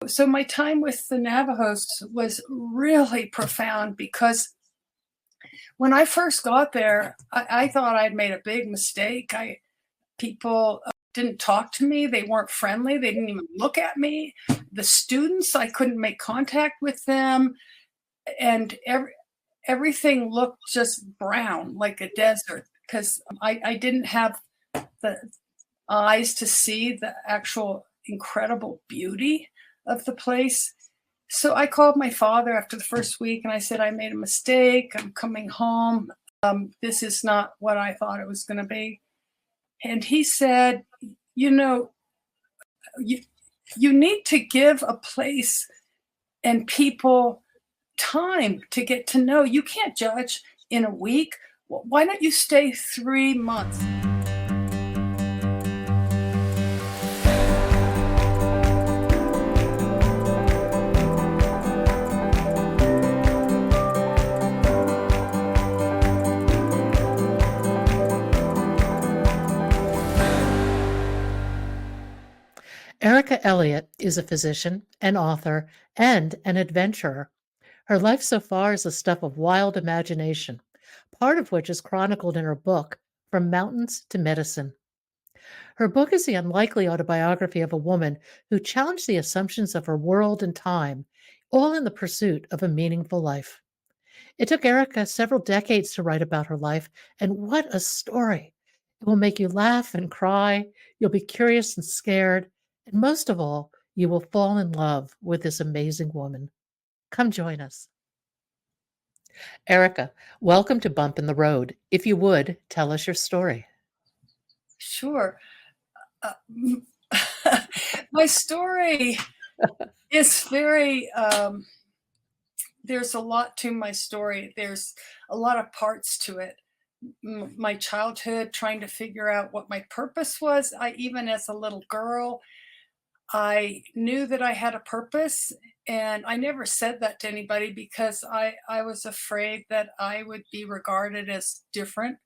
So my time with the Navajos was really profound because when I first got there, I thought I'd made a big mistake. People didn't talk to me. They weren't friendly. They didn't even look at me. The students, I couldn't make contact with them, and everything looked just brown like a desert because I didn't have the eyes to see the actual incredible beauty of the place. So I called my father after the first week and I said, I made a mistake. I'm coming home. This is not what I thought it was going to be. And he said, you know, you need to give a place and people time to get to know. You can't judge in a week. Why don't you stay 3 months? Erica Elliot is a physician, an author, and an adventurer. Her life so far is a stuff of wild imagination, part of which is chronicled in her book, From Mountains to Medicine. Her book is the unlikely autobiography of a woman who challenged the assumptions of her world and time, all in the pursuit of a meaningful life. It took Erica several decades to write about her life, and what a story! It will make you laugh and cry, you'll be curious and scared, and most of all, you will fall in love with this amazing woman. Come join us. Erica, welcome to Bump in the Road. If you would, tell us your story. Sure. My story is very, there's a lot to my story. There's a lot of parts to it. My childhood, trying to figure out what my purpose was. Even as a little girl, I knew that I had a purpose, and I never said that to anybody because I was afraid that I would be regarded as different.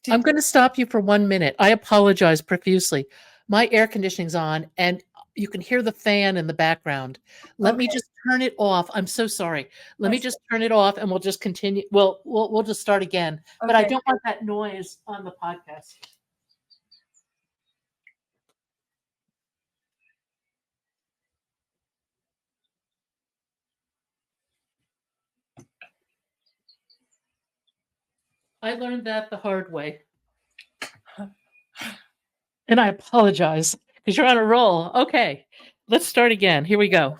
I'm going to stop you for 1 minute. I apologize profusely. My air conditioning's on, and you can hear the fan in the background. Let me just turn it off. I'm so sorry. Let me just turn it off, and we'll just continue. We'll just start again. But I don't want that noise on the podcast. I learned that the hard way. And I apologize because you're on a roll. Okay, let's start again. Here we go.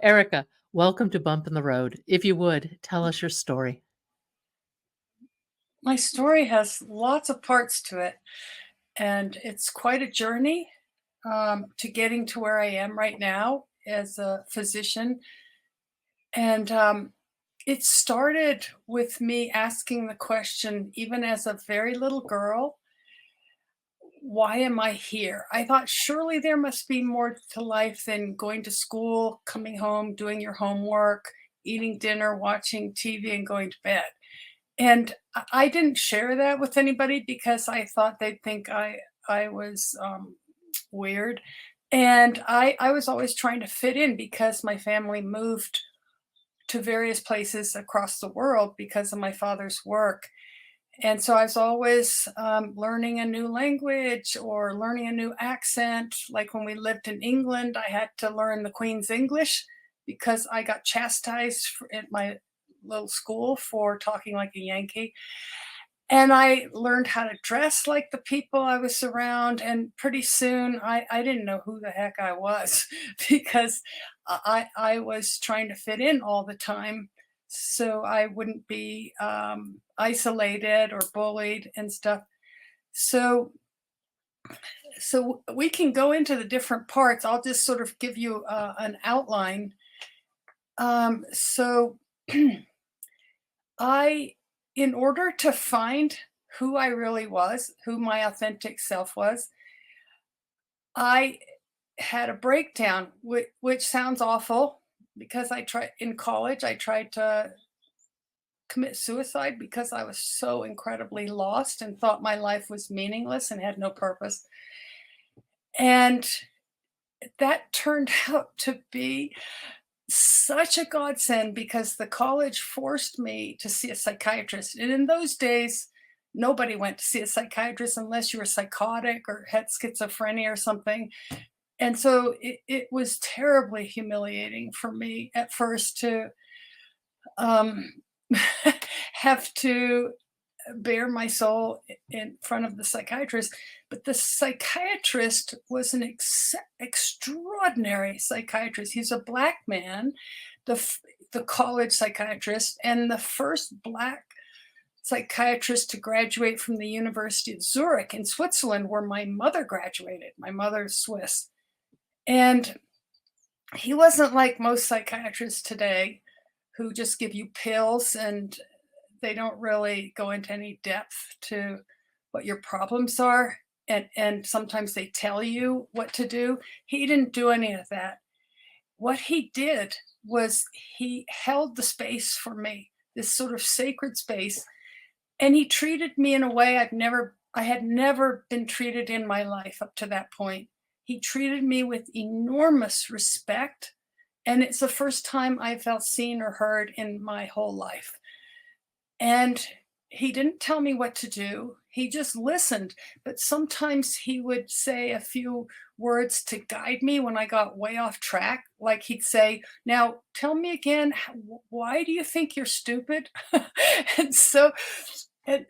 Erica, welcome to Bump in the Road. If you would, tell us your story. My story has lots of parts to it, and it's quite a journey to getting to where I am right now as a physician. And it started with me asking the question, even as a very little girl, why am I here? I thought surely there must be more to life than going to school, coming home, doing your homework, eating dinner, watching TV, and going to bed. And I didn't share that with anybody because I thought they'd think I was weird. And I was always trying to fit in because my family moved to various places across the world because of my father's work. And so I was always learning a new language or learning a new accent. Like when we lived in England, I had to learn the Queen's English because I got chastised at my little school for talking like a Yankee. And I learned how to dress like the people I was around. And pretty soon I didn't know who the heck I was because I was trying to fit in all the time so I wouldn't be isolated or bullied and stuff. So we can go into the different parts. I'll just sort of give you an outline. So in order to find who I really was, who my authentic self was, I had a breakdown, which sounds awful because in college, I tried to commit suicide because I was so incredibly lost and thought my life was meaningless and had no purpose. And that turned out to be such a godsend because the college forced me to see a psychiatrist. And in those days, nobody went to see a psychiatrist unless you were psychotic or had schizophrenia or something. And so it was terribly humiliating for me at first to um, have to bare my soul in front of the psychiatrist. But the psychiatrist was an extraordinary psychiatrist. He's a black man, the college psychiatrist, and the first black psychiatrist to graduate from the University of Zurich in Switzerland, where my mother graduated. My mother's Swiss. And he wasn't like most psychiatrists today who just give you pills and they don't really go into any depth to what your problems are. And sometimes they tell you what to do. He didn't do any of that. What he did was he held the space for me, this sort of sacred space, and he treated me in a way I had never been treated in my life up to that point. He treated me with enormous respect, and it's the first time I felt seen or heard in my whole life. And he didn't tell me what to do. He just listened. But sometimes he would say a few words to guide me when I got way off track. Like he'd say, "Now tell me again, why do you think you're stupid?" and so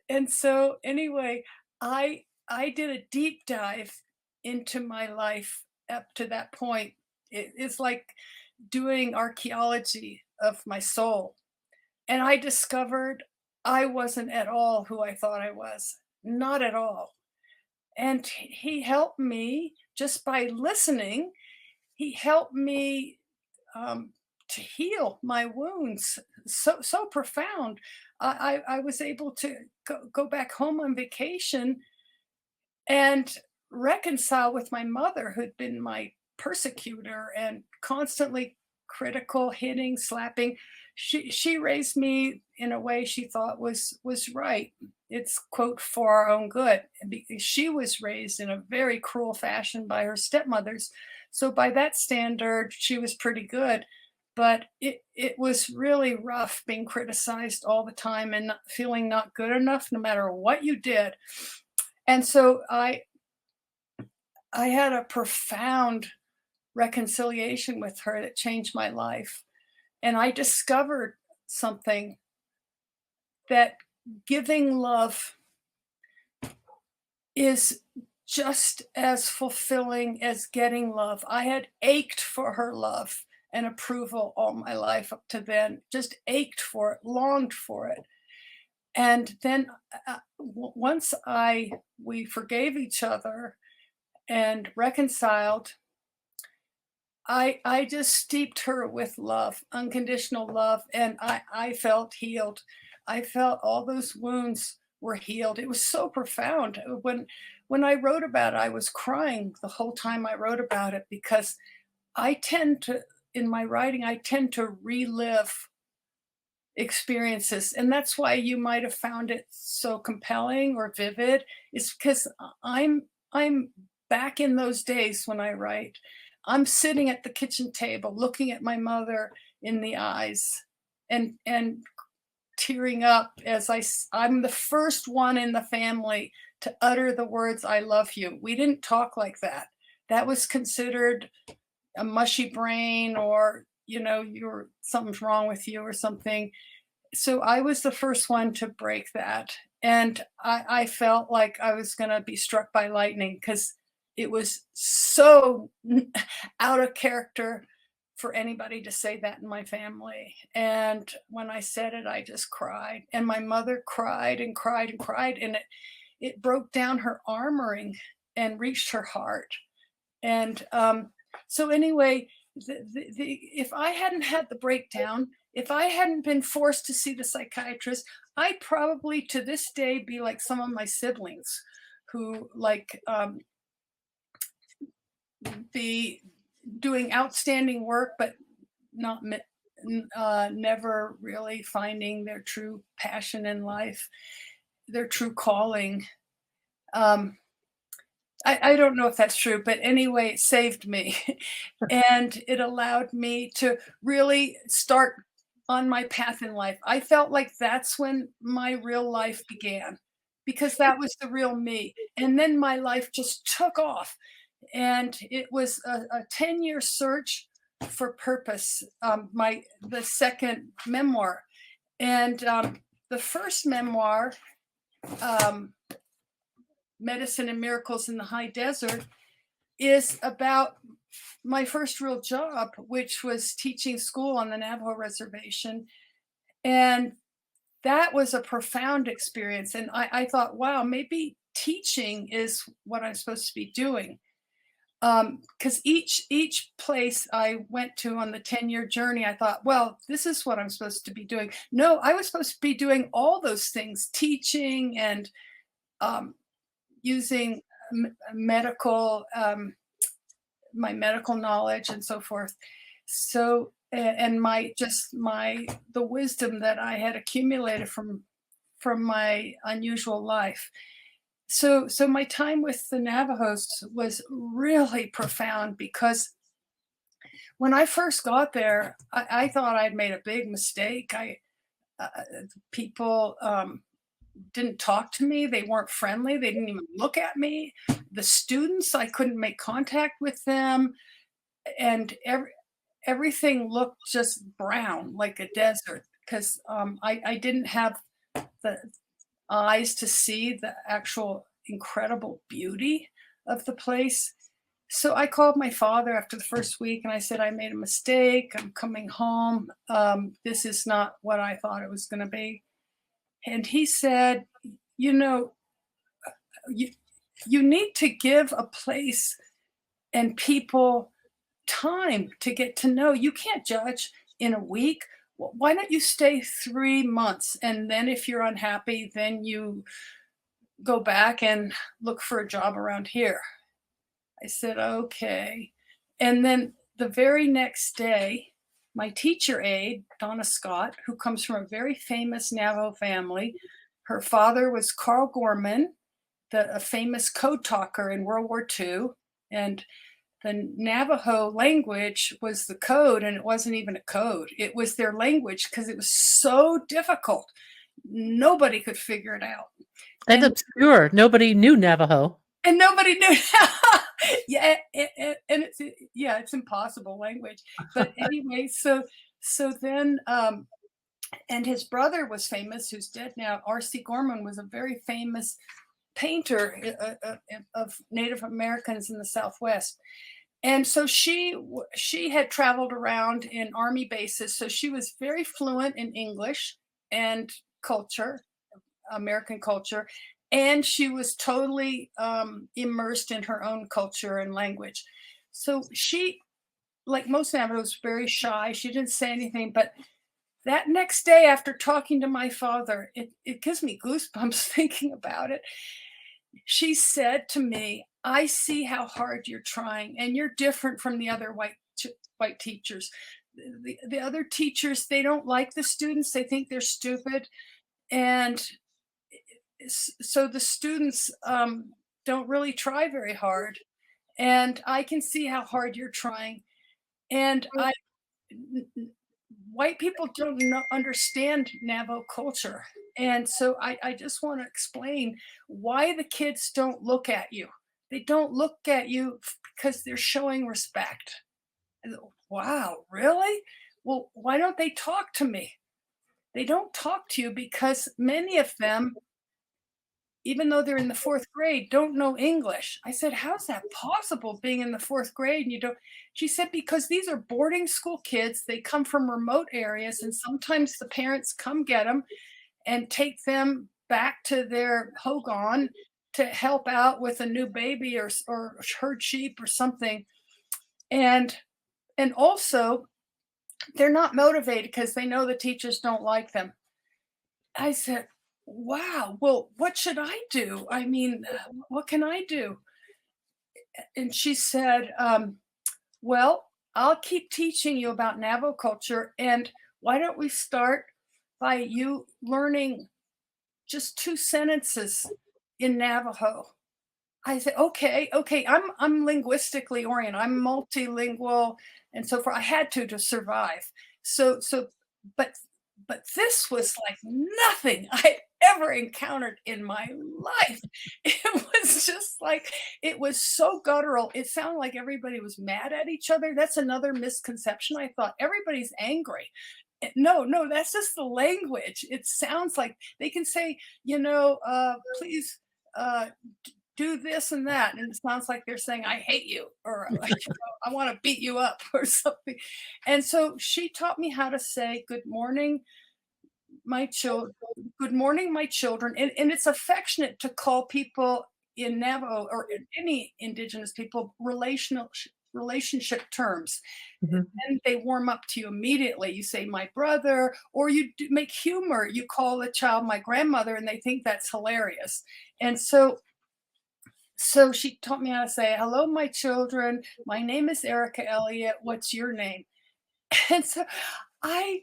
and so anyway, I did a deep dive into my life up to that point. It's like doing archaeology of my soul. And I discovered I wasn't at all who I thought I was, not at all. And he helped me just by listening. He helped me to heal my wounds so profound. I was able to go back home on vacation and reconcile with my mother, who'd been my persecutor and constantly critical, hitting, slapping. She raised me in a way she thought was right. It's quote for our own good. Because she was raised in a very cruel fashion by her stepmothers. So by that standard, she was pretty good. But it was really rough being criticized all the time and not, feeling not good enough no matter what you did. And so I had a profound reconciliation with her that changed my life. And I discovered something that giving love is just as fulfilling as getting love. I had ached for her love and approval all my life up to then, just ached for it, longed for it. And then once we forgave each other and reconciled, I just steeped her with love, unconditional love, and I felt healed. I felt all those wounds were healed. It was so profound. When I wrote about it, I was crying the whole time I wrote about it because I tend to, in my writing, I tend to relive experiences, and that's why you might have found it so compelling or vivid. It's because I'm back in those days when I write. I'm sitting at the kitchen table looking at my mother in the eyes and tearing up as I'm the first one in the family to utter the words "I love you." We didn't talk like that. That was considered a mushy brain, or you're something's wrong with you or something. So I was the first one to break that. And I felt like I was going to be struck by lightning because it was so out of character for anybody to say that in my family. And when I said it, I just cried. And my mother cried and cried and cried. And it broke down her armoring and reached her heart. And so anyway, if I hadn't had the breakdown, if I hadn't been forced to see the psychiatrist, I'd probably to this day be like some of my siblings who be doing outstanding work, but not never really finding their true passion in life, their true calling. Um, I don't know if that's true, but anyway, it saved me. And it allowed me to really start on my path in life. I felt like that's when my real life began because that was the real me. And then my life just took off. And it was a 10-year search for purpose. The second memoir. And the first memoir, um, Medicine and Miracles in the High Desert, is about my first real job, which was teaching school on the Navajo reservation. And that was a profound experience. And I thought, wow, maybe teaching is what I'm supposed to be doing. Because each place I went to on the 10-year journey, I thought, well, this is what I'm supposed to be doing. No, I was supposed to be doing all those things, teaching and um, using medical my medical knowledge and so forth. So and my the wisdom that I had accumulated from my unusual life. So my time with the Navajos was really profound because when I first got there, I thought I'd made a big mistake. Uh, People didn't talk to me. They weren't friendly. They didn't even look at me. The students, I couldn't make contact with them, and everything looked just brown like a desert because I didn't have the eyes to see the actual incredible beauty of the place. So I called my father after the first week and I said, I made a mistake. I'm coming home. This is not what I thought it was going to be. And he said, you know, you, you need to give a place and people time to get to know. You can't judge in a week. Why don't you stay 3 months? And then if you're unhappy, then you go back and look for a job around here. I said, okay. And then the very next day, my teacher aide, Donna Scott, who comes from a very famous Navajo family, her father was Carl Gorman, a famous code talker in World War II. And the Navajo language was the code, and it wasn't even a code. It was their language because it was so difficult. Nobody could figure it out. And And obscure. Nobody knew Navajo. nobody knew. Yeah, and it's yeah, it's impossible language. But anyway, so then and his brother was famous, who's dead now. R.C. Gorman was a very famous painter of Native Americans in the Southwest. And so she had traveled around in army bases, so she was very fluent in English and culture, American culture, and she was totally immersed in her own culture and language. So she, like most Navajos, was very shy. She didn't say anything, but that next day, after talking to my father, it gives me goosebumps thinking about it. She said to me, I see how hard you're trying, and you're different from the other white teachers. The other teachers, they don't like the students, they think they're stupid. And so the students don't really try very hard. And I can see how hard you're trying. And white people don't understand Navajo culture. And so I just want to explain why the kids don't look at you. They don't look at you because they're showing respect. Wow, really? Well, why don't they talk to me? They don't talk to you because many of them, even though they're in the fourth grade, don't know English. I said, how's that possible being in the fourth grade and you don't? She said, because these are boarding school kids. They come from remote areas, and sometimes the parents come get them and take them back to their hogan to help out with a new baby or herd sheep or something. And also they're not motivated because they know the teachers don't like them. I said, wow, well, what should I do? I mean, what can I do? And she said, well, I'll keep teaching you about Navajo culture. And why don't we start by you learning just 2 sentences in Navajo? I said, "Okay, okay." I'm linguistically oriented. I'm multilingual, and so far I had to survive. So, but but this was like nothing I'd ever encountered in my life. It was just like it was so guttural. It sounded like everybody was mad at each other. That's another misconception. I thought everybody's angry. No, no, that's just the language. It sounds like they can say, please uh do this and that, and it sounds like they're saying, "I hate you," or "I want to beat you up," or something. And so she taught me how to say, "Good morning, my children." "Good morning, my children," and it's affectionate to call people in Navajo or in any indigenous people relational relationship terms, Mhm. and they warm up to you immediately. You say, "My brother," or you make humor. You call a child "my grandmother," and they think that's hilarious. And so she taught me how to say, "Hello, my children. My name is Erica Elliot. What's your name?" And so I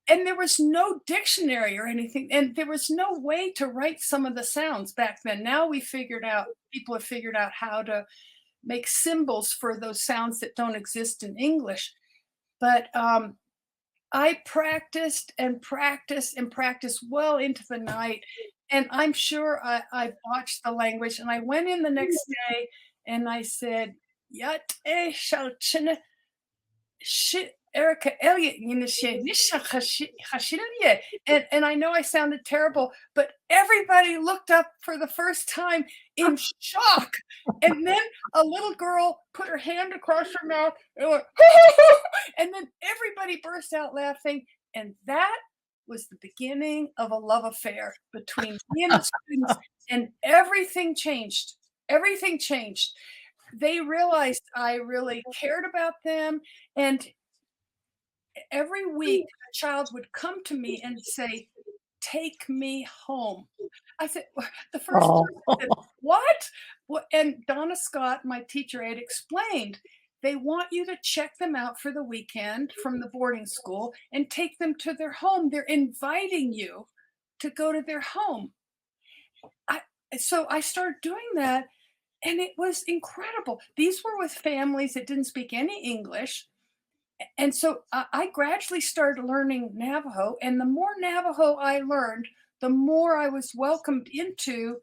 and there was no dictionary or anything, and there was no way to write some of the sounds back then. Now people have figured out how to make symbols for those sounds that don't exist in English. But I practiced and practiced and practiced well into the night, and I'm sure I botched the language, and I went in the next day and I said, "Yat shalchina shit Erica Elliot and I know I sounded terrible, but everybody looked up for the first time in shock. And then a little girl put her hand across her mouth and went, and then everybody burst out laughing. And that was the beginning of a love affair between me and the students, and everything changed. Everything changed. They realized I really cared about them, and every week a child would come to me and say, "Take me home." I said, the first Oh. time I said, "What?" And Donna Scott, my teacher, had explained they want you to check them out for the weekend from the boarding school and take them to their home. They're inviting you to go to their home. I, so I started doing that, and it was incredible. These were with families that didn't speak any English, and so I gradually started learning Navajo, and the more Navajo I learned, the more I was welcomed into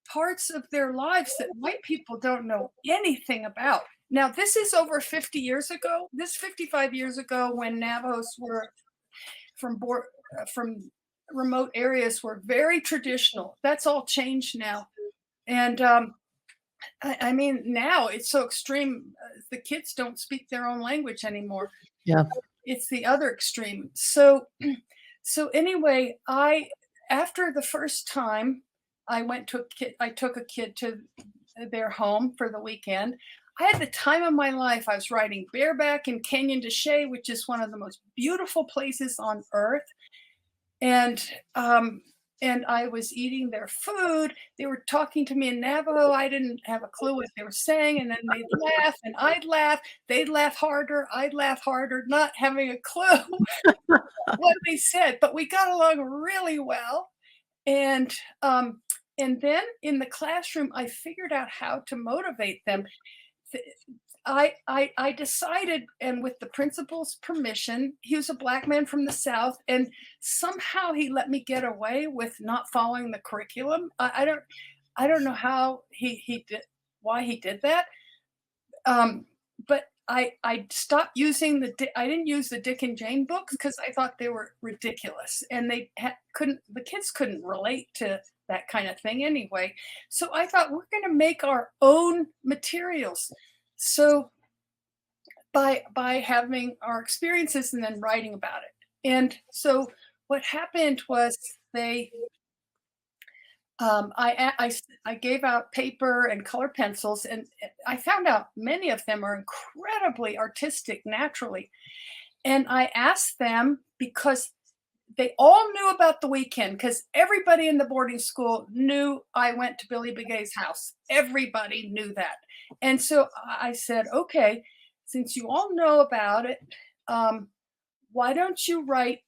parts of their lives that white people don't know anything about. Now, this is over 50 years ago. This 55 years ago, when Navajos were from from remote areas, were very traditional. That's all changed now, and I mean, now it's so extreme. The kids don't speak their own language anymore. Yeah. It's the other extreme. So so anyway, I after the first time I took a kid to their home for the weekend. I had the time of my life. I was riding bareback in Canyon de Chelly, which is one of the most beautiful places on earth. And and I was eating their food. They were talking to me in Navajo. I didn't have a clue what they were saying, and then they'd laugh, and I'd laugh. They'd laugh harder. I'd laugh harder, not having a clue what they said. But we got along really well. And um, and then in the classroom, I figured out how to motivate them. Th- I decided, and with the principal's permission, he was a black man from the South, and somehow he let me get away with not following the curriculum. I don't know how he did why he did that. Um, but I stopped using I didn't use the Dick and Jane books because I thought they were ridiculous, and couldn't the kids couldn't relate to that kind of thing anyway. So I thought we're going to make our own materials. So by having our experiences and then writing about it. And so what happened was they I gave out paper and color pencils, and I found out many of them are incredibly artistic naturally. And I asked them because they all knew about the weekend, because everybody in the boarding school knew I went to Billy Begay's house. Everybody knew that. And so I said, okay, since you all know about it, um, why don't you write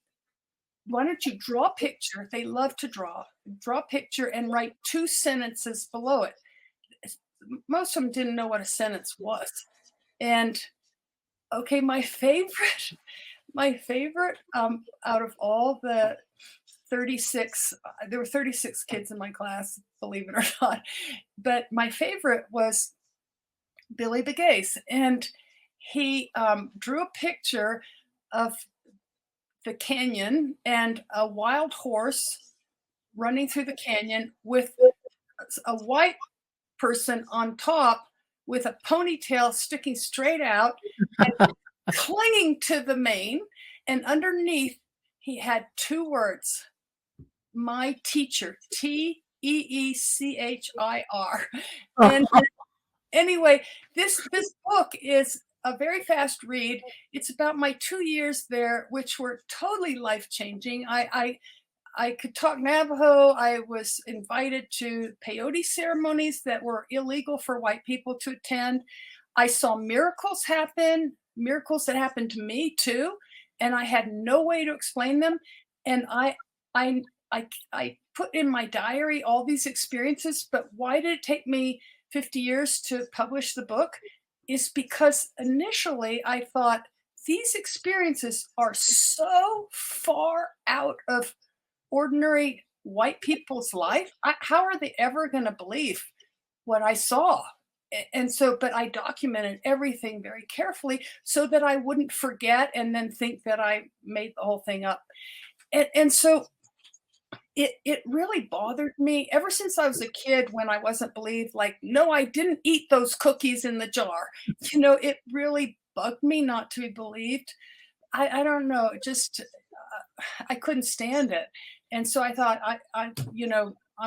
why don't you draw a picture? They love to draw. Draw a picture and write two sentences below it. most of them didn't know what a sentence was. And okay, my favorite, my favorite out of all the 36, there were 36 kids in my class, believe it or not. But my favorite was Billy Bagace. And he drew a picture of the canyon and a wild horse running through the canyon with a white person on top with a ponytail sticking straight out and clinging to the mane. And underneath, he had two words, my teacher, Teechir. And anyway, this book is a very fast read. It's about my 2 years there, which were totally life-changing. I could talk Navajo. I was invited to peyote ceremonies that were illegal for white people to attend. I saw miracles happen, miracles that happened to me too, and I had no way to explain them. And I put in my diary all these experiences, but why did it take me 50 years to publish the book? Is because initially I thought these experiences are so far out of ordinary white people's life. How are they ever going to believe what I saw? And so, but I documented everything very carefully so that I wouldn't forget and then think that I made the whole thing up. And so it really bothered me ever since I was a kid when I wasn't believed, like, no, I didn't eat those cookies in the jar. It really bugged me not to be believed. I don't know, it just, I couldn't stand it. And so I thought, I'm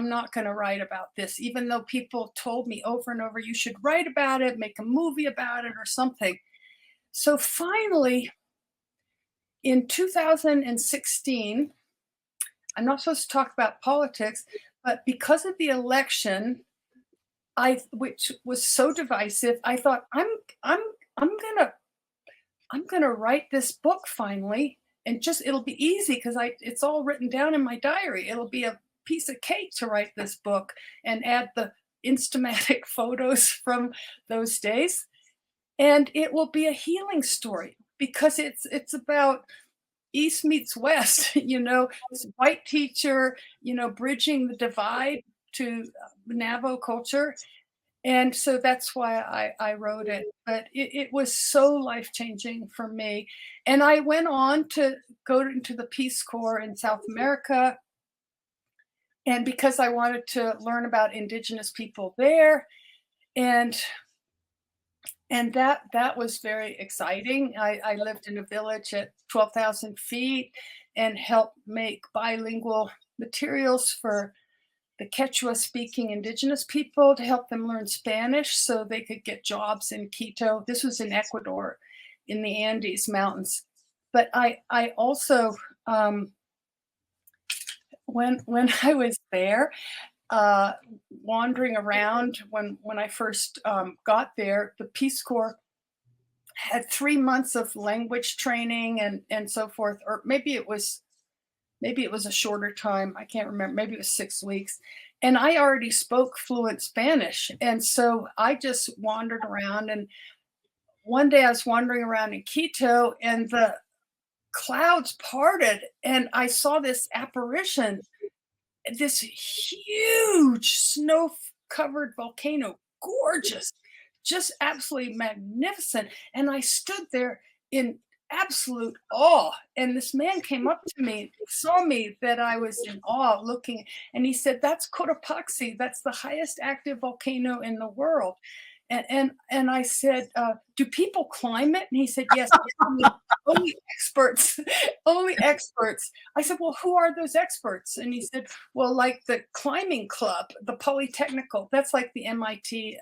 not going to write about this, even though people told me over and over, you should write about it, make a movie about it or something. So finally, in 2016, I'm not supposed to talk about politics, but because of the election, which was so divisive, I thought I'm gonna write this book finally, and just it'll be easy because it's all written down in my diary. It'll be a piece of cake to write this book and add the Instamatic photos from those days, and it will be a healing story because it's about East meets West, this white teacher, bridging the divide to Navajo culture. And so that's why I wrote it. But it was so life-changing for me. And I went on to go into the Peace Corps in South America. And because I wanted to learn about Indigenous people there, and that was very exciting. I lived in a village at 12,000 feet and helped make bilingual materials for the Quechua-speaking Indigenous people to help them learn Spanish so they could get jobs in Quito. This was in Ecuador, in the Andes Mountains. But I also, when I was there, wandering around when I first got there, the Peace Corps had 3 months of language training and so forth, or maybe it was a shorter time. I can't remember. Maybe it was 6 weeks. And I already spoke fluent Spanish. And so I just wandered around. And one day I was wandering around in Quito and the clouds parted and I saw this apparition, this huge snow-covered volcano, gorgeous, just absolutely magnificent. And I stood there in absolute awe. And this man came up to me, saw me that I was in awe looking, and he said, that's Cotopaxi. That's the highest active volcano in the world. And I said, do people climb it? And he said, yes, only experts, only experts. I said, well, who are those experts? And he said, well, like the climbing club, the Polytechnical, that's like the MIT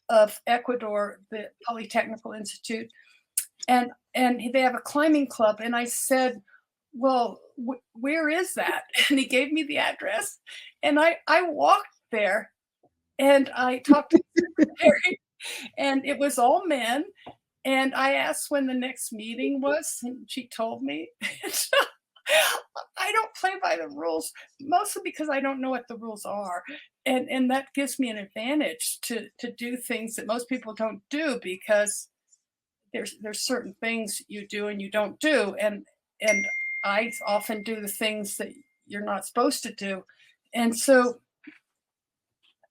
of Ecuador, the Polytechnical Institute. And they have a climbing club. And I said, well, where is that? And he gave me the address. And I walked there and I talked to the secretary, and it was all men. And I asked when the next meeting was, and she told me. I don't play by the rules, mostly because I don't know what the rules are, and that gives me an advantage to do things that most people don't do because there's certain things you do and you don't do, and I often do the things that you're not supposed to do, and so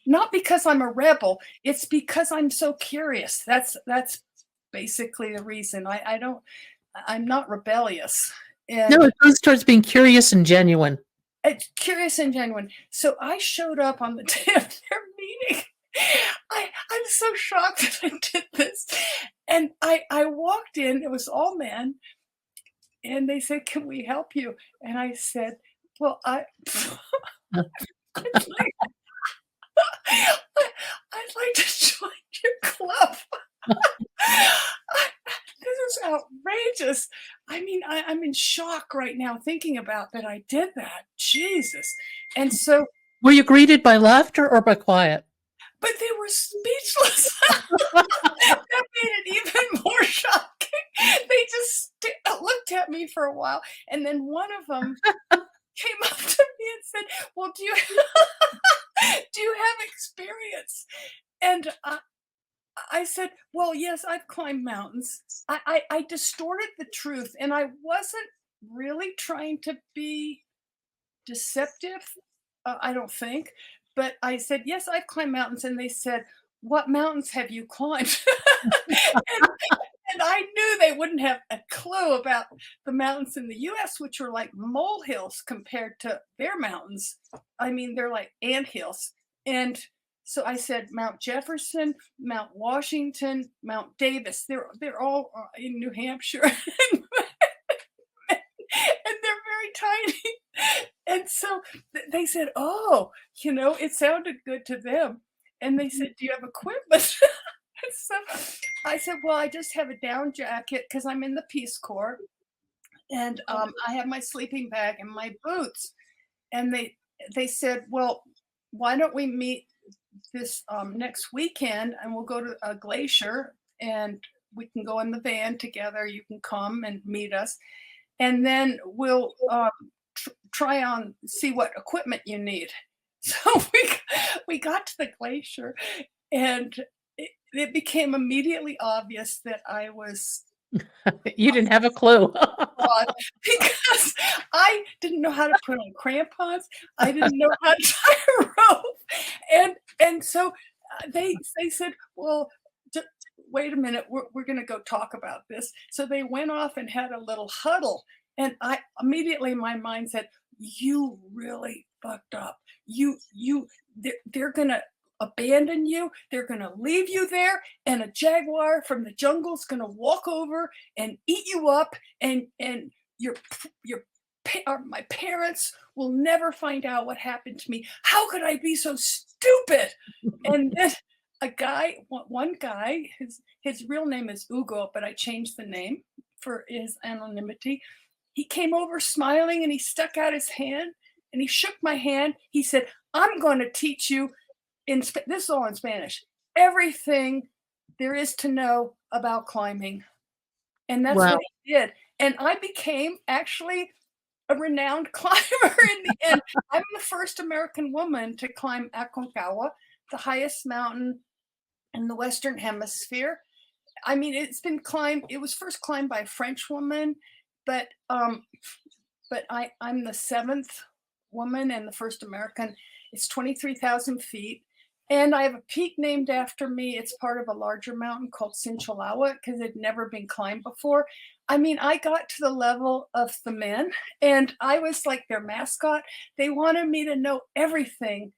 not because I'm a rebel, it's because I'm so curious. That's basically the reason. I'm not rebellious, No, and it goes towards being curious and genuine. it's curious and genuine. So I showed up on the day of their meeting. I'm so shocked that I did this. And I walked in, it was all men, and they said, "Can we help you?" And I said, "Well, I'd like, I'd like to join your club." This is outrageous. I mean, I'm in shock right now thinking about that I did that. Jesus. And so, Were you greeted by laughter or by quiet? but they were speechless. That made it even more shocking. They just looked at me for a while, and then one of them came up to me and said, "Well, do you have experience?" And I said, "Well, yes, I've climbed mountains." I distorted the truth, and I wasn't really trying to be deceptive, I don't think, but I said, "Yes, I've climbed mountains," and they said, "What mountains have you climbed?" And and I knew they wouldn't have a clue about the mountains in the US, which are like molehills compared to their mountains. I mean, they're like anthills. And so I said Mount Jefferson, Mount Washington, Mount Davis. They're all in New Hampshire, and they're very tiny. And so they said, "Oh, it sounded good to them." And they said, "Do you have equipment?" So I said, "Well, I just have a down jacket because I'm in the Peace Corps, and I have my sleeping bag and my boots." And they said, "Well, why don't we meet this next weekend, and we'll go to a glacier, and we can go in the van together. You can come and meet us, and then we'll try on see what equipment you need." So we got to the glacier, and it became immediately obvious that I was You didn't have a clue. fraud because I didn't know how to put on crampons. I didn't know how to tie a rope, and so they said, "Well, wait a minute, we're going to go talk about this." So they went off and had a little huddle, and I immediately my mind said, "You really fucked up. They're going to abandon you. They're going to leave you there, and a jaguar from the jungle's going to walk over and eat you up, and your my parents will never find out what happened to me. How could I be so stupid?" And then one guy, his real name is Ugo, but I changed the name for his anonymity. He came over smiling, and he stuck out his hand, and he shook my hand. He said, "I'm going to teach you this is all in Spanish, everything there is to know about climbing." And that's Wow. what he did. And I became actually a renowned climber in the end. I'm the first American woman to climb Aconcagua, the highest mountain in the Western Hemisphere. I mean, it was first climbed by a French woman, but I'm the seventh woman and the first American. It's 23,000 feet. And I have a peak named after me. It's part of a larger mountain called Sincholahua because it had never been climbed before. I mean, I got to the level of the men, and I was like their mascot. They wanted me to know everything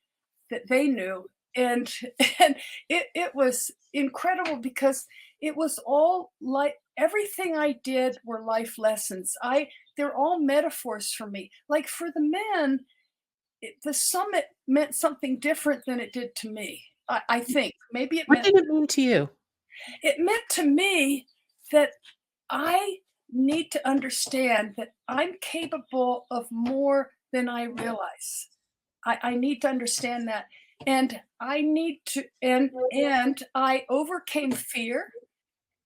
that they knew. And and it was incredible because it was all like everything I did were life lessons. They're all metaphors for me. Like for the men, the summit meant something different than it did to me. I think maybe What did it mean to you? it meant to me that I need to understand that I'm capable of more than I realize. I need to understand that, and I need to, and I overcame fear,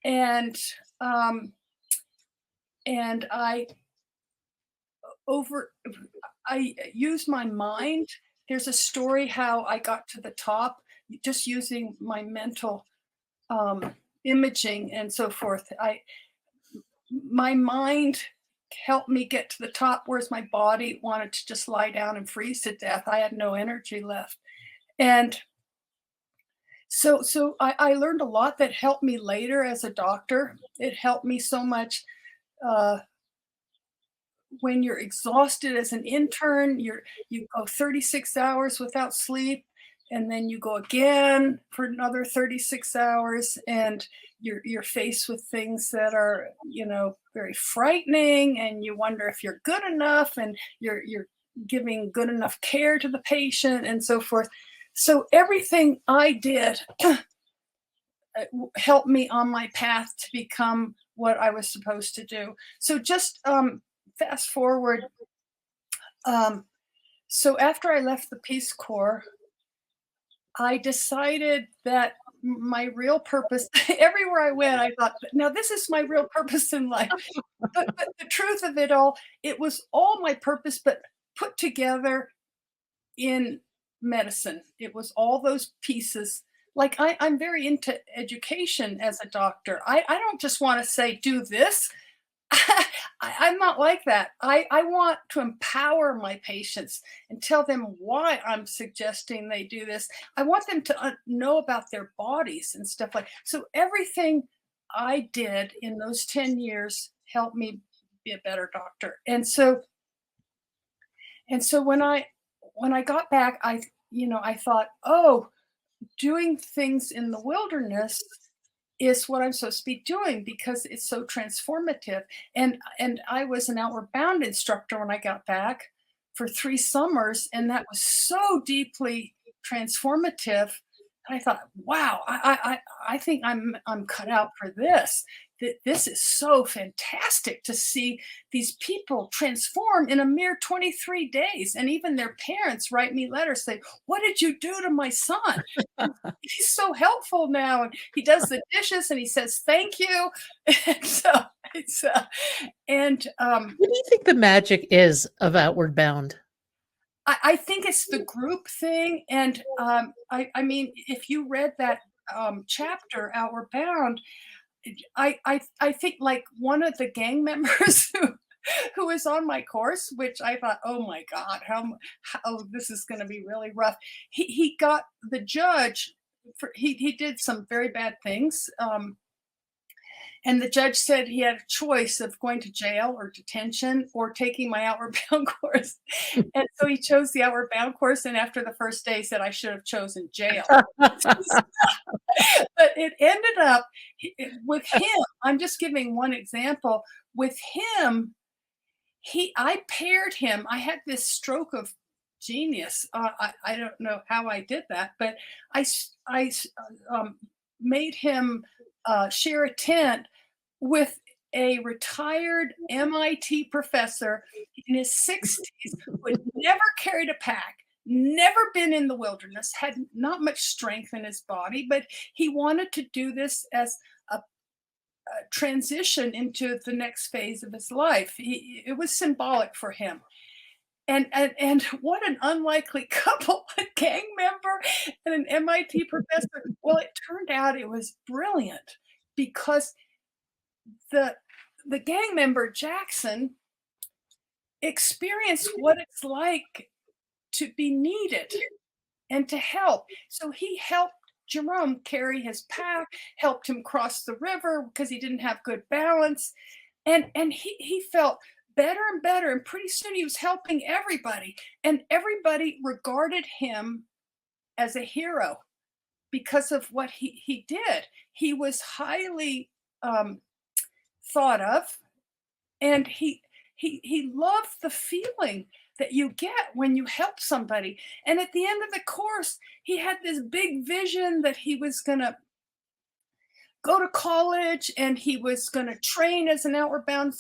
and um, and I over I use my mind. There's a story how I got to the top just using my mental, imaging and so forth. I My mind helped me get to the top, whereas my body wanted to just lie down and freeze to death. I had no energy left. And so I learned a lot that helped me later as a doctor. It helped me so much, uh, when you're exhausted as an intern, you go 36 hours without sleep, and then you go again for another 36 hours, and you're faced with things that are, very frightening, and you wonder if you're good enough, and you're giving good enough care to the patient and so forth. So everything I did helped me on my path to become what I was supposed to do. So just fast forward. Um, so after I left the Peace Corps, I decided that my real purpose, everywhere I went, I thought, now this is my real purpose in life. But the truth of it all, it was all my purpose, but put together in medicine. It was all those pieces. Like I'm very into education as a doctor. I don't just want to say, do this. I'm not like that. I want to empower my patients and tell them why I'm suggesting they do this. I want them to know about their bodies and stuff like. So everything I did in those 10 years helped me be a better doctor. And so when I got back, I thought, oh, doing things in the wilderness is what I'm supposed to be doing because it's so transformative. And I was an Outward Bound instructor when I got back for 3 summers, and that was so deeply transformative. I thought, wow, I think I'm cut out for this. This is so fantastic to see these people transform in a mere 23 days. And even their parents write me letters saying, "What did you do to my son? He's so helpful now, and he does the dishes, and he says thank you." And so it's and What do you think the magic is of Outward Bound? I think it's the group thing, and I mean, if you read that chapter, Outward Bound, I think like one of the gang members who was on my course, which I thought, oh my God, how this is going to be really rough. He got the judge he did some very bad things. And the judge said he had a choice of going to jail or detention or taking my Outward Bound course. And so he chose the Outward Bound course. And after the first day, he said I should have chosen jail. But it ended up with him. I'm just giving one example. With him, I paired him. I had this stroke of genius. I don't know how I did that, but I made him share a tent with a retired MIT professor in his 60s who had never carried a pack, never been in the wilderness, had not much strength in his body, but he wanted to do this as a transition into the next phase of his life. It was symbolic for him. And what an unlikely couple, a gang member and an MIT professor. Well, it turned out it was brilliant because the the gang member Jackson experienced what it's like to be needed and to help. So he helped Jerome carry his pack, helped him cross the river because he didn't have good balance. And he felt better and better. And pretty soon he was helping everybody. And everybody regarded him as a hero because of what he did. He was highly thought of, and he loved the feeling that you get when you help somebody. And at the end of the course, he had this big vision that he was going to go to college and he was going to train as an Outward Bound.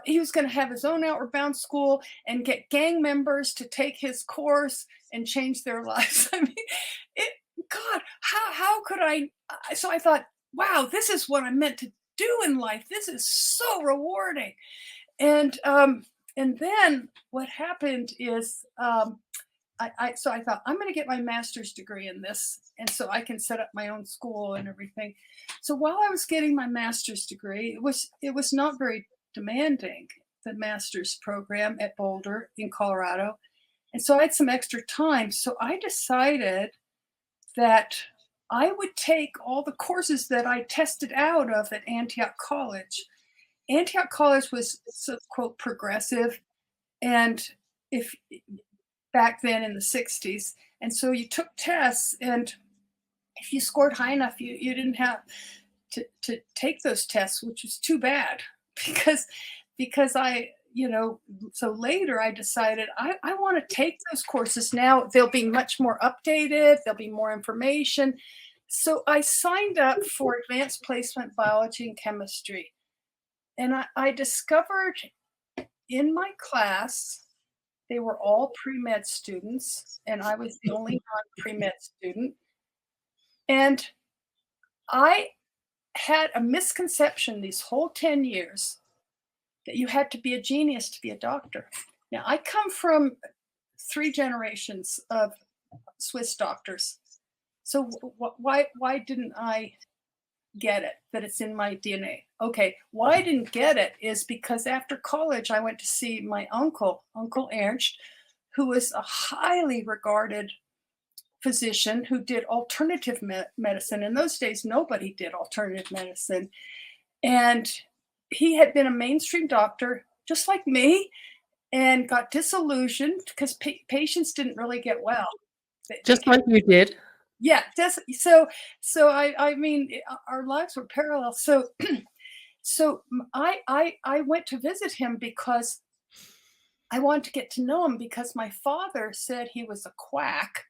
He was going to have his own Outward Bound school and get gang members to take his course and change their lives. I mean, God, how could I? So I thought, wow, this is what I'm meant to do in life. This is so rewarding. And And then what happened is, so I thought I'm going to get my master's degree in this, and so I can set up my own school and everything. So while I was getting my master's degree, it was not very demanding, the master's program at Boulder in Colorado, and so I had some extra time. So I decided that I would take all the courses that I tested out of at Antioch College. Antioch College was so quote progressive, and if back then in the 60s. And so you took tests, and if you scored high enough, you didn't have to take those tests, which was too bad because so later I decided I want to take those courses now. They'll be much more updated, there'll be more information. So I signed up for advanced placement biology and chemistry. And I discovered in my class, they were all pre-med students, and I was the only non-pre-med student. And I had a misconception these whole 10 years that you had to be a genius to be a doctor. Now, I come from 3 generations of Swiss doctors. So why didn't I get it, that it's in my DNA? Okay, why I didn't get it is because after college, I went to see my uncle, Uncle Ernst, who was a highly regarded physician who did alternative medicine. In those days, nobody did alternative medicine. And he had been a mainstream doctor, just like me, and got disillusioned because patients didn't really get well. Just like you did. Yeah, so I mean, our lives were parallel. So I went to visit him because I wanted to get to know him, because my father said he was a quack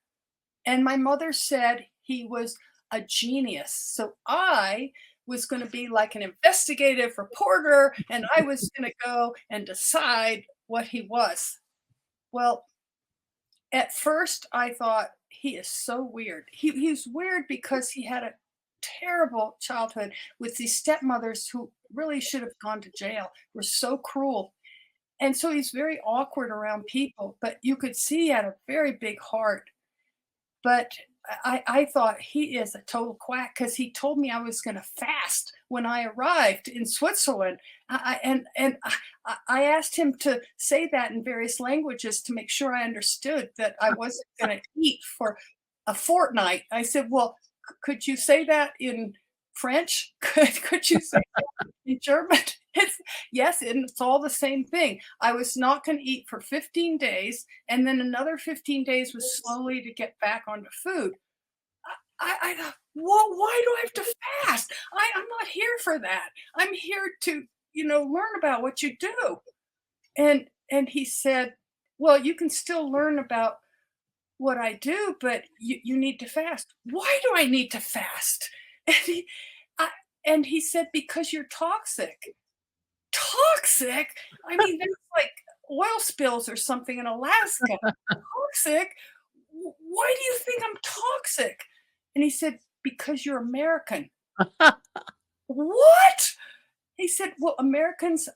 and my mother said he was a genius. So I was going to be like an investigative reporter, and I was going to go and decide what he was. Well, at first I thought, he is so weird. He's weird because he had a terrible childhood with these stepmothers who really should have gone to jail, were so cruel. And so he's very awkward around people, but you could see he had a very big heart. But I thought he is a total quack because he told me I was going to fast when I arrived in Switzerland. I asked him to say that in various languages to make sure I understood that I wasn't going to eat for a fortnight. I said, well, could you say that in French? Could you say that in German? Yes, and it's all the same thing. I was not going to eat for 15 days, and then another 15 days was slowly to get back onto food. I thought, well, why do I have to fast? I'm not here for that. I'm here to, learn about what you do. And he said, well, you can still learn about what I do, but you need to fast. Why do I need to fast? And he said, because you're toxic. Toxic? I mean, there's like oil spills or something in Alaska. Toxic? Why do you think I'm toxic? And he said, because you're American. What? He said, well, Americans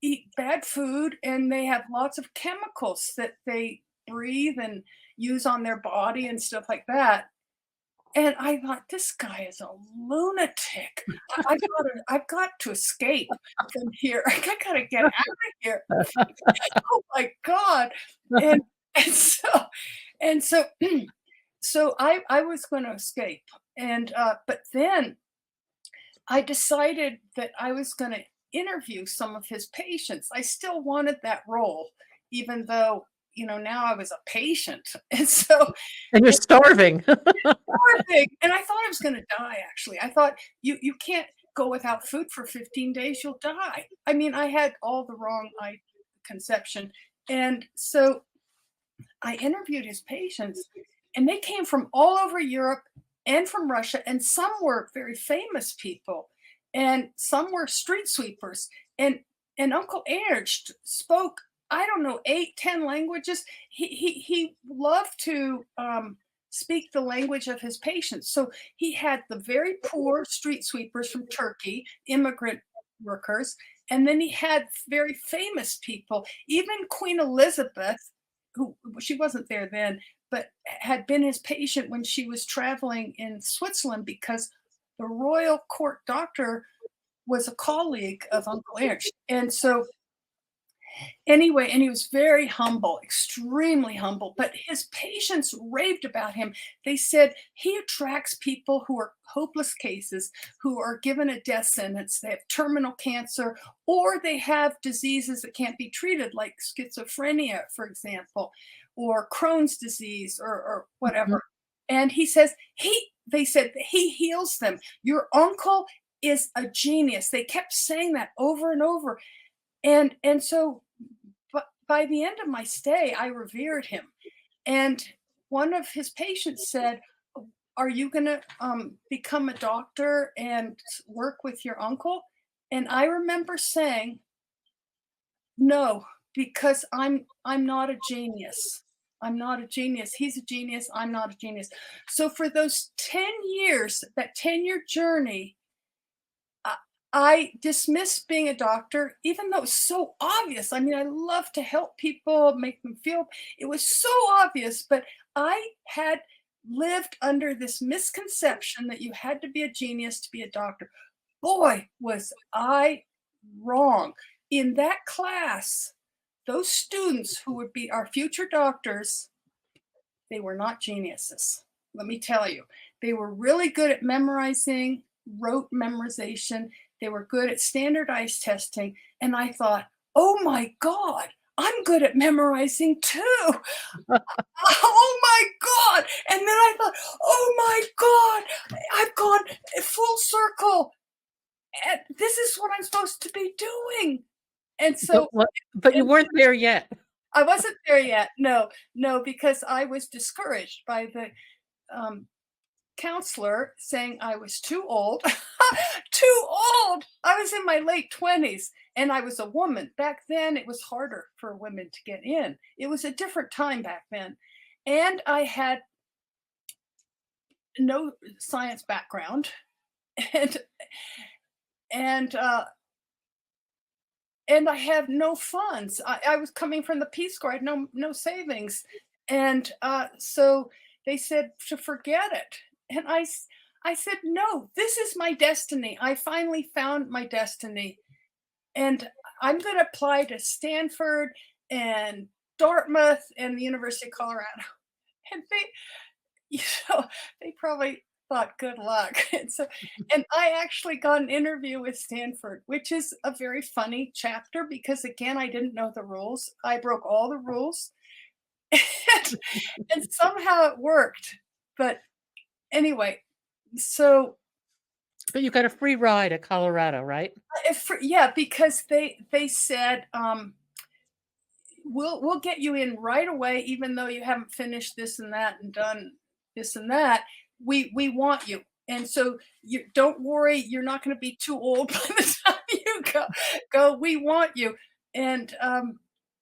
eat bad food, and they have lots of chemicals that they breathe and use on their body and stuff like that. And I thought, this guy is a lunatic. I've got to escape from here. I got to get out of here. Oh my God. And, and so, and so, so I was going to escape. And, but then I decided that I was going to interview some of his patients. I still wanted that role, even though, now I was a patient. And so, And you're starving. starving. And I thought I was going to die, actually. I thought, you can't go without food for 15 days, you'll die. I mean, I had all the wrong conception. And so I interviewed his patients, and they came from all over Europe and from Russia, and some were very famous people, and some were street sweepers. And Uncle Ernst spoke, I don't know, 8, 10 languages. He loved to speak the language of his patients. So he had the very poor street sweepers from Turkey, immigrant workers. And then he had very famous people, even Queen Elizabeth, who she wasn't there then, but had been his patient when she was traveling in Switzerland because the royal court doctor was a colleague of Uncle Ernst. And so anyway, and he was very humble, extremely humble, but his patients raved about him. They said he attracts people who are hopeless cases, who are given a death sentence, they have terminal cancer, or they have diseases that can't be treated, like schizophrenia, for example, or Crohn's disease, or Mhm. whatever. And he says they said he heals them. Your uncle is a genius. They kept saying that over and over. And so but by the end of my stay, I revered him. And one of his patients said, "Are you going to become a doctor and work with your uncle?" And I remember saying, "No, because I'm not a genius. I'm not a genius. He's a genius. I'm not a genius." So for those 10 years, that 10-year journey, I I dismissed being a doctor, even though it's so obvious. I mean, I love to help people, make them feel it was so obvious, but I had lived under this misconception that you had to be a genius to be a doctor. Boy, was I wrong. In that class, those students who would be our future doctors, they were not geniuses. Let me tell you, they were really good at memorizing, rote memorization. They were good at standardized testing. And I thought, oh my God, I'm good at memorizing too. Oh my God. And then I thought, oh my God, I've gone full circle. And this is what I'm supposed to be doing. And But so, what but you and weren't there yet. I wasn't there yet. No, no, because I was discouraged by the um, counselor saying I was too old. Too old. I was in my late 20s and I was a woman. Back then, it was harder for women to get in. It was a different time back then. And I had no science background. And and uh, and I had no funds. I was coming from the Peace Corps. I had no savings, and so they said to forget it. And I said, no, this is my destiny. I finally found my destiny, and I'm going to apply to Stanford and Dartmouth and the University of Colorado. And you know, they probably thought good luck. And I actually got an interview with Stanford, which is a very funny chapter because again, I didn't know the rules. I broke all the rules and, and somehow it worked. But anyway, so But you got a free ride at Colorado, right? yeah, because they said we'll get you in right away, even though you haven't finished this and that and done this and that. We want you. And so you don't worry, you're not going to be too old by the time you go. We want you. And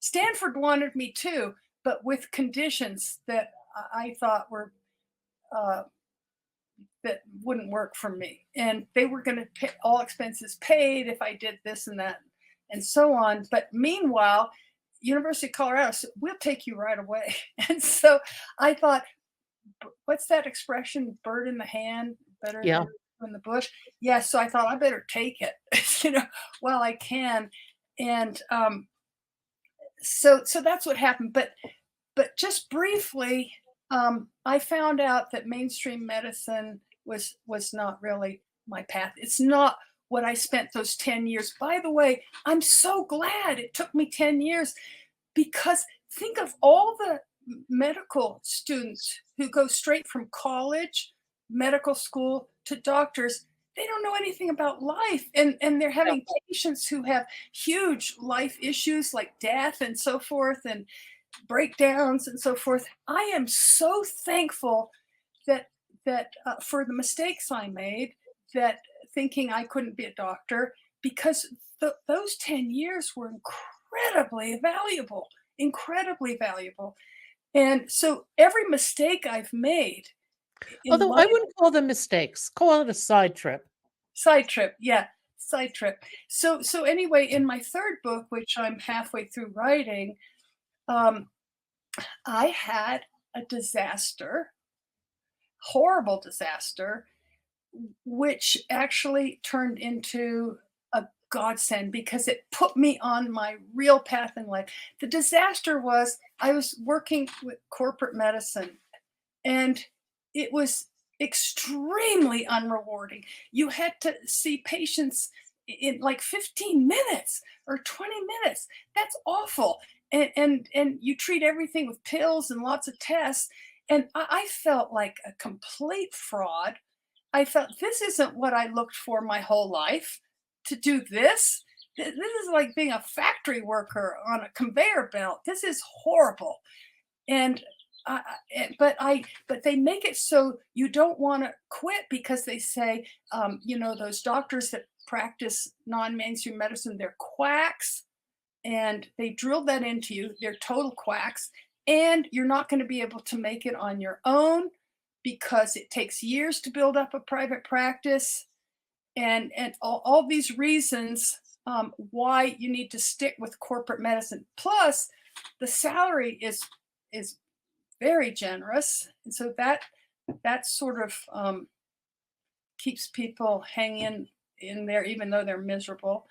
Stanford wanted me too, but with conditions that I thought were uh, that wouldn't work for me. And they were going to pay all expenses paid if I did this and that and so on. But meanwhile, University of Colorado said, we'll take you right away. And so I thought, what's that expression? Bird in the hand, better Yeah. than in the bush. Yeah. So I thought I better take it, while I can. And so that's what happened. But just briefly, I found out that mainstream medicine was not really my path. It's not what I spent those 10 years. By the way, I'm so glad it took me 10 years because think of all the medical students who go straight from college, medical school to doctors. They don't know anything about life, and they're Yeah. having patients who have huge life issues like death and so forth, and breakdowns and so forth. I am so thankful that for the mistakes I made, that thinking I couldn't be a doctor, because those 10 years were incredibly valuable, incredibly valuable. And so every mistake I've made in Although life, I wouldn't call them mistakes, call it a side trip. side trip, yeah, side trip. So anyway, in my third book, which I'm halfway through writing, um, I had a disaster, horrible disaster, which actually turned into a godsend because it put me on my real path in life. The disaster was I was working with corporate medicine, and it was extremely unrewarding. You had to see patients in like 15 minutes or 20 minutes. That's awful. And you treat everything with pills and lots of tests. And I felt like a complete fraud. I felt this isn't what I looked for my whole life to do this. This is like being a factory worker on a conveyor belt. This is horrible. And but they make it so you don't want to quit because they say, those doctors that practice non-mainstream medicine, they're quacks, and they drill that into you. They're total quacks, and you're not going to be able to make it on your own because it takes years to build up a private practice, and all these reasons why you need to stick with corporate medicine. Plus, the salary is very generous, and so that sort of keeps people hanging in there, even though they're miserable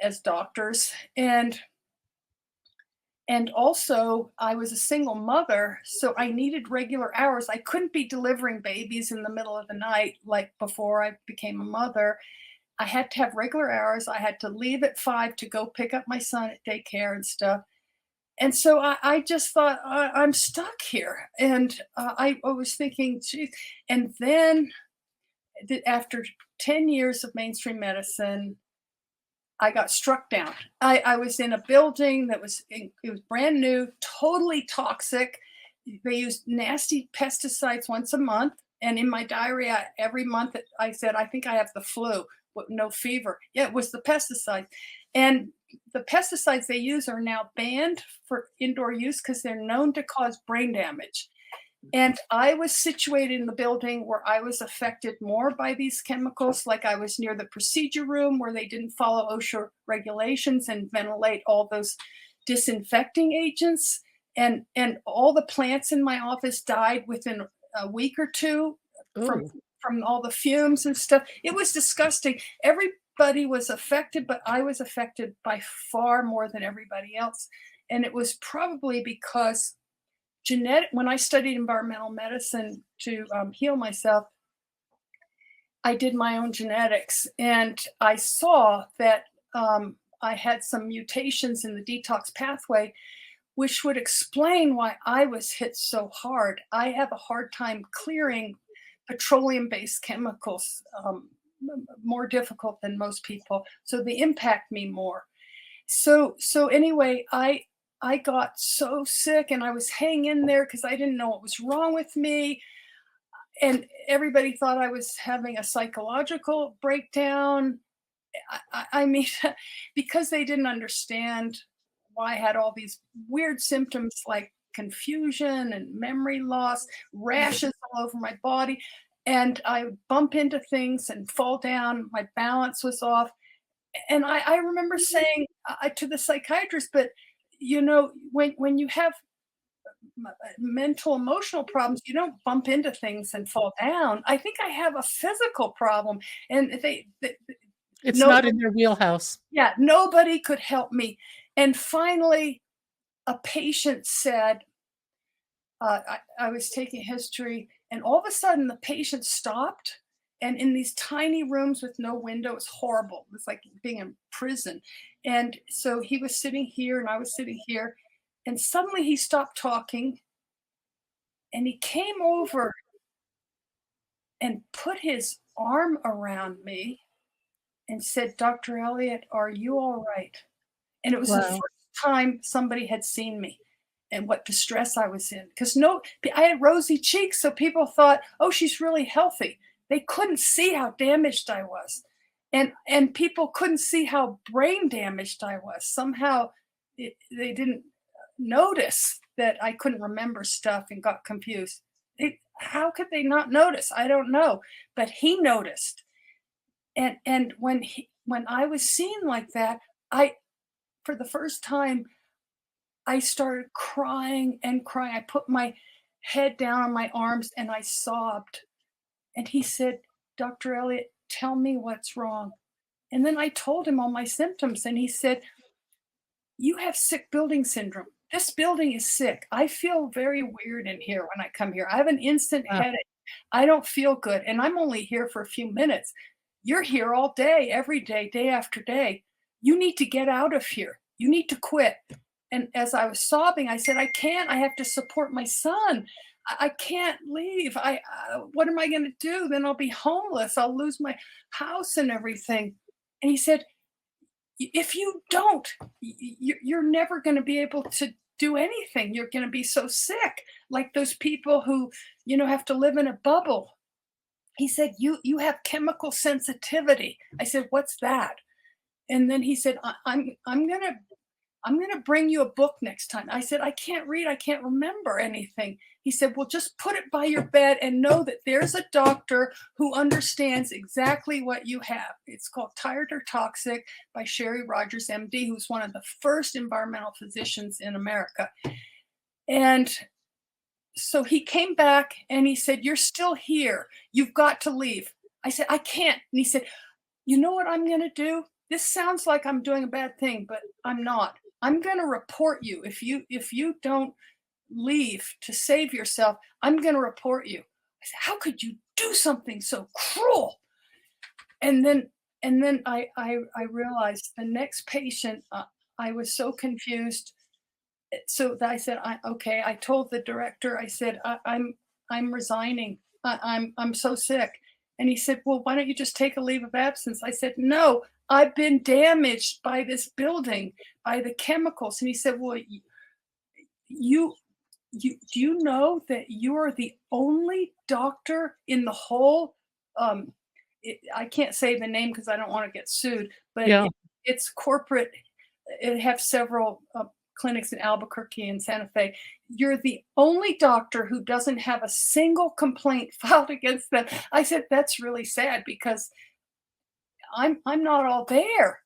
as doctors. And also, I was a single mother, so I needed regular hours. I couldn't be delivering babies in the middle of the night like before I became a mother. I had to have regular hours. I had to leave at 5 to go pick up my son at daycare and stuff. And so I just thought, I'm stuck here. And I was thinking, geez. And then after 10 years of mainstream medicine, I got struck down. I was in a building that it was brand new, totally toxic. They used nasty pesticides once a month. And in my diary, every month I said, I think I have the flu, but no fever. Yeah, it was the pesticides. And the pesticides they use are now banned for indoor use because they're known to cause brain damage. And I was situated in the building where I was affected more by these chemicals. Like I was near the procedure room where they didn't follow OSHA regulations and ventilate all those disinfecting agents. And all the plants in my office died within a week or two from Oh, from all the fumes and stuff. It was disgusting. Everybody was affected, but I was affected by far more than everybody else. And it was probably because when I studied environmental medicine to heal myself, I did my own genetics, and I saw that I had some mutations in the detox pathway, which would explain why I was hit so hard. I have a hard time clearing petroleum-based chemicals, more difficult than most people, so they impact me more. So anyway, I got so sick, and I was hanging in there because I didn't know what was wrong with me. And everybody thought I was having a psychological breakdown. I mean, because they didn't understand why I had all these weird symptoms like confusion and memory loss, rashes all over my body. And I would bump into things and fall down. My balance was off. And I remember saying to the psychiatrist, but when you have mental emotional problems, you don't bump into things and fall down. I think I have a physical problem. And it's no, not in your wheelhouse. yeah, nobody could help me. And finally, a patient said, I was taking history, and all of a sudden the patient stopped. And in these tiny rooms with no window, it's horrible. It's like being in prison. And so he was sitting here and I was sitting here. And suddenly he stopped talking, and he came over and put his arm around me and said, Dr. Elliot, are you all right? And it was the Wow. first time somebody had seen me and what distress I was in. Because I had rosy cheeks, so people thought, oh, she's really healthy. They couldn't see how damaged I was. And people couldn't see how brain damaged I was. Somehow they didn't notice that I couldn't remember stuff and got confused. How could they not notice? I don't know. But he noticed. And when when I was seen like that, I for the first time, I started crying and crying. I put my head down on my arms and I sobbed. And he said, "Dr. Elliot, tell me what's wrong." And then I told him all my symptoms, and he said, "You have sick building syndrome. This building is sick. I feel very weird in here when I come here. I have an instant Wow. headache. I don't feel good, and I'm only here for a few minutes. You're here all day, every day, day after day. You need to get out of here. You need to quit." And as I was sobbing, I said, "I can't. I have to support my son. I can't leave. What am I going to do? Then I'll be homeless. I'll lose my house and everything." And he said, If you don't, you're never going to be able to do anything. You're going to be so sick, like those people who, have to live in a bubble." He said, "You have chemical sensitivity." I said, "What's that?" And then he said, I'm gonna bring you a book next time." I said, "I can't read, I can't remember anything." He said, "Well, just put it by your bed and know that there's a doctor who understands exactly what you have." It's called Tired or Toxic by Sherry Rogers, MD, who's one of the first environmental physicians in America. And so he came back and he said, "You're still here. You've got to leave." I said, "I can't." And he said, "You know what I'm going to do? This sounds like I'm doing a bad thing, but I'm not. I'm going to report you. If you don't leave to save yourself, I'm going to report you." I said, "How could you do something so cruel?" And then I realized the next patient, I was so confused. So I said, okay." I told the director, I said, I'm resigning. I'm so sick." And he said, "Well, why don't you just take a leave of absence?" I said, "No, I've been damaged by this building, by the chemicals." And he said, "Well, you do you know that you are the only doctor in the whole, um, I can't say the name because I don't want to get sued, but Yeah. it's corporate. It have several clinics in Albuquerque and Santa Fe. You're the only doctor who doesn't have a single complaint filed against them." I said, "That's really sad because I'm not all there."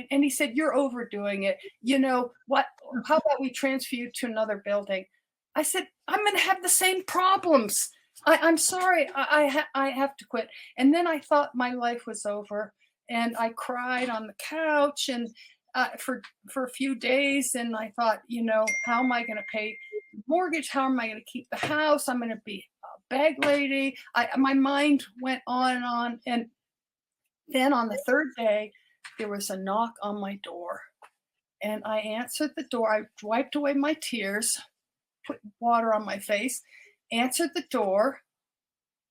And he said, "You're overdoing it. You know what? How about we transfer you to another building?" I said, "I'm going to have the same problems. I'm sorry. I have to quit." And then I thought my life was over, and I cried on the couch and for a few days. And I thought, how am I going to pay the mortgage? How am I going to keep the house? I'm going to be a bag lady. My mind went on and on. And then on the third day, there was a knock on my door, and I answered the door. I wiped away my tears, put water on my face, answered the door,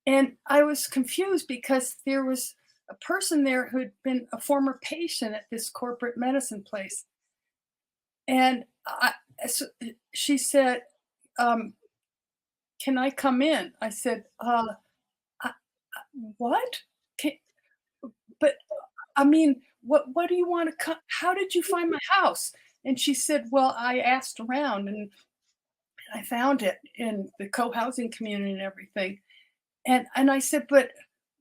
and I was confused because there was a person there who'd been a former patient at this corporate medicine place. And so she said, um, "Can I come in?" I said, I, "What? Can, but I mean, what do you want to come? How did you find my house?" And she said, "Well, I asked around and I found it in the co-housing community and everything." And I said, "But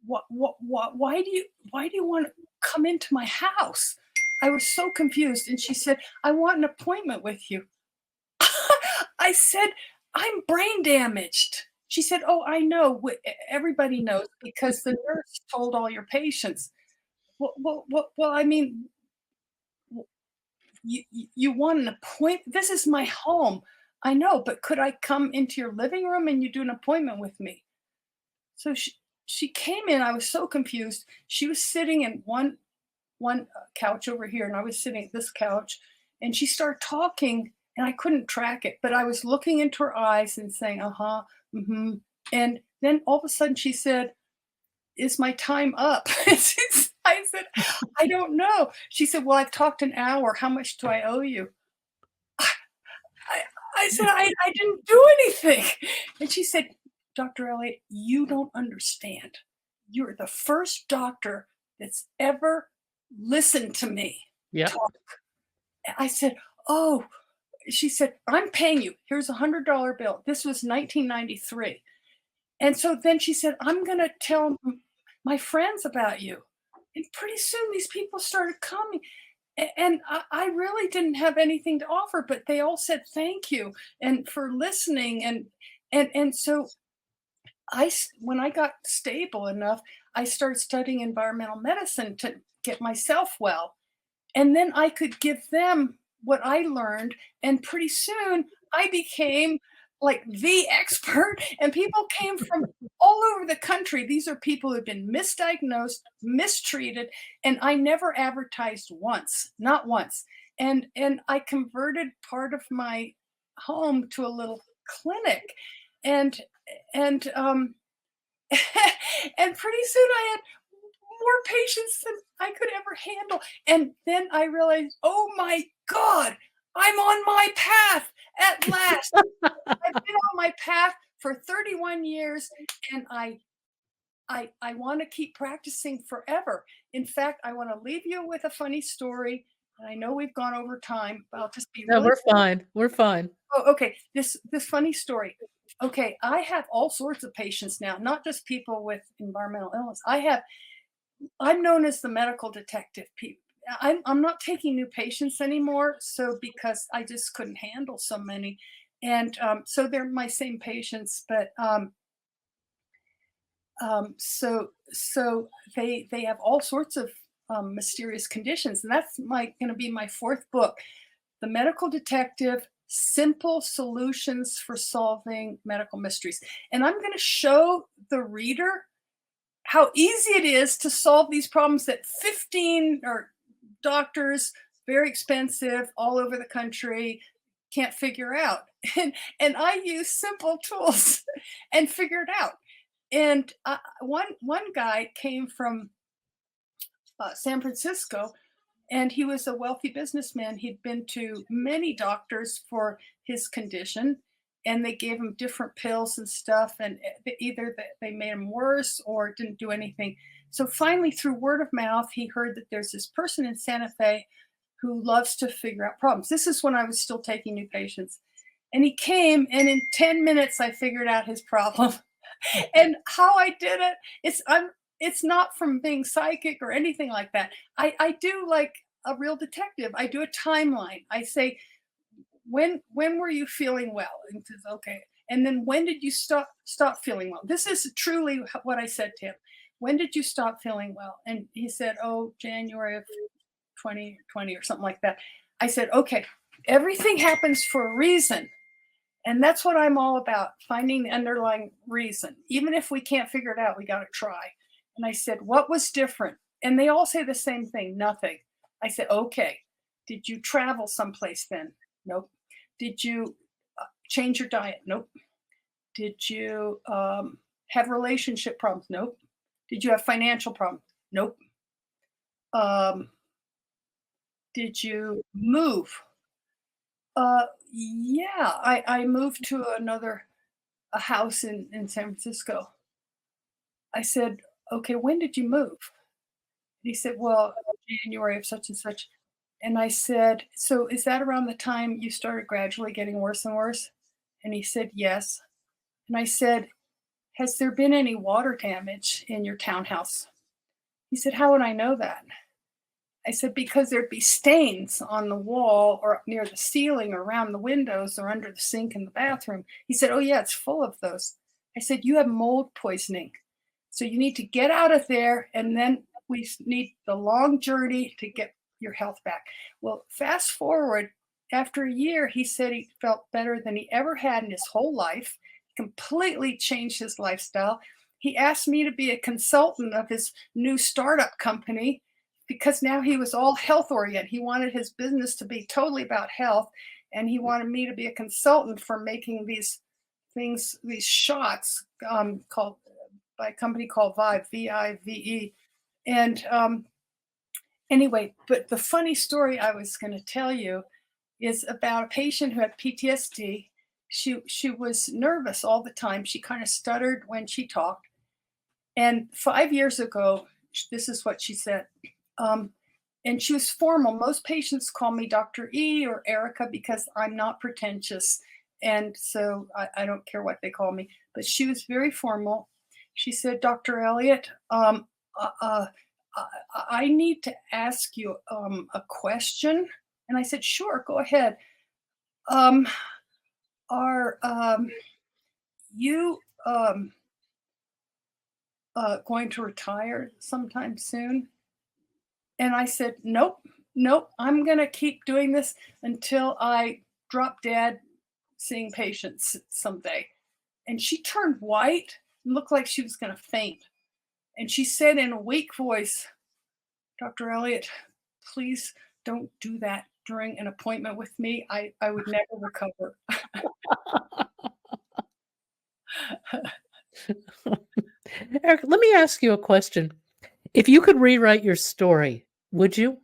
why do you want to come into my house?" I was so confused. And she said, "I want an appointment with you." I said, "I'm brain damaged." She said, "Oh, I know. Everybody knows because the nurse told all your patients." Well, I mean, you want an appointment? This is my home. I know, but could I come into your living room and you do an appointment with me? So she came in. I was so confused. She was sitting in one couch over here, and I was sitting at this couch. And she started talking, and I couldn't track it, but I was looking into her eyes and saying, "Uh huh, mm-hmm." And then all of a sudden, she said, "Is my time up?" I said, "I don't know." She said, "Well, I've talked an hour. How much do I owe you?" I, I said, I didn't do anything." And she said, "Dr. Elliot, you don't understand. You're the first doctor that's ever listened to me Yeah. talk." I said, "Oh." She said, "I'm paying you. Here's $100 bill." This was 1993. And so then she said, "I'm going to tell my friends about you." And pretty soon these people started coming. And I really didn't have anything to offer, but they all said thank you and for listening. And so when I got stable enough, I started studying environmental medicine to get myself well. And then I could give them what I learned, and pretty soon I became like the expert, and people came from all over the country. These are people who've been misdiagnosed, mistreated, and I never advertised once, not once. And I converted part of my home to a little clinic, and and and pretty soon I had more patients than I could ever handle. And then I realized, oh my God, I'm on my path at last. I've been on my path for 31 years, and I want to keep practicing forever. In fact, I want to leave you with a funny story. And I know we've gone over time, but I'll just be No, really. we're fine. We're fine. Oh, okay. This funny story. Okay, I have all sorts of patients now, not just people with environmental illness. I'm known as the medical detective. I'm not taking new patients anymore, so because I just couldn't handle so many, and so they're my same patients, but so they have all sorts of mysterious conditions, and that's my going to be my fourth book, The Medical Detective: Simple Solutions for Solving Medical Mysteries, and I'm going to show the reader how easy it is to solve these problems that 15 or doctors, very expensive, all over the country, can't figure out. And I use simple tools and figure it out. And one guy came from San Francisco, and he was a wealthy businessman. He'd been to many doctors for his condition, and they gave him different pills and stuff, and either they made him worse or didn't do anything. So finally, through word of mouth, he heard that there's this person in Santa Fe who loves to figure out problems. This is when I was still taking new patients. And he came, and in 10 minutes, I figured out his problem. And how I did it, it's not from being psychic or anything like that. I do like a real detective. I do a timeline. I say, when were you feeling well? And he says, okay. And then when did you stop feeling well? This is truly what I said to him. When did you stop feeling well? And he said, oh, January of 2020 or something like that. I said, okay, everything happens for a reason. And that's what I'm all about, finding the underlying reason. Even if we can't figure it out, we got to try. And I said, what was different? And they all say the same thing, nothing. I said, okay, did you travel someplace then? Nope. Did you change your diet? Nope. Did you have relationship problems? Nope. Did you have financial problems? Nope. Um, did you move? Yeah, I moved to a house in San Francisco. I said, okay, when did you move? He said, well, January of such and such. And I said, so is that around the time you started gradually getting worse and worse? And he said, yes. And I said, has there been any water damage in your townhouse? He said, how would I know that? I said, because there'd be stains on the wall or near the ceiling or around the windows or under the sink in the bathroom. He said, oh, yeah, it's full of those. I said, you have mold poisoning. So you need to get out of there, and then we need the long journey to get your health back. Well, fast forward, after a year, he said he felt better than he ever had in his whole life, completely changed his lifestyle. He asked me to be a consultant of his new startup company because now he was all health oriented. He wanted his business to be totally about health, and he wanted me to be a consultant for making these things, these shots called by a company called Vive, Vive. And anyway, but the funny story I was going to tell you is about a patient who had PTSD. She was nervous all the time. She kind of stuttered when she talked. And 5 years ago, this is what she said. And she was formal. Most patients call me Dr. E or Erica because I'm not pretentious. And so I don't care what they call me. But she was very formal. She said, Dr. Elliot, I need to ask you a question. And I said, sure, go ahead. Um, are you going to retire sometime soon? And I said, nope, nope, I'm going to keep doing this until I drop dead seeing patients someday. And she turned white and looked like she was going to faint. And she said in a weak voice, Dr. Elliot, please don't do that during an appointment with me. I would never recover. Eric, let me ask you a question. If you could rewrite your story, would you?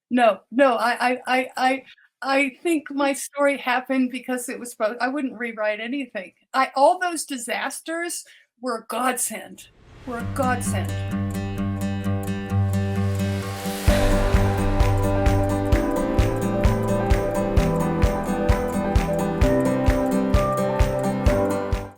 No, no, I think my story happened because it was both. I wouldn't rewrite anything. All those disasters were a godsend. Were a godsend.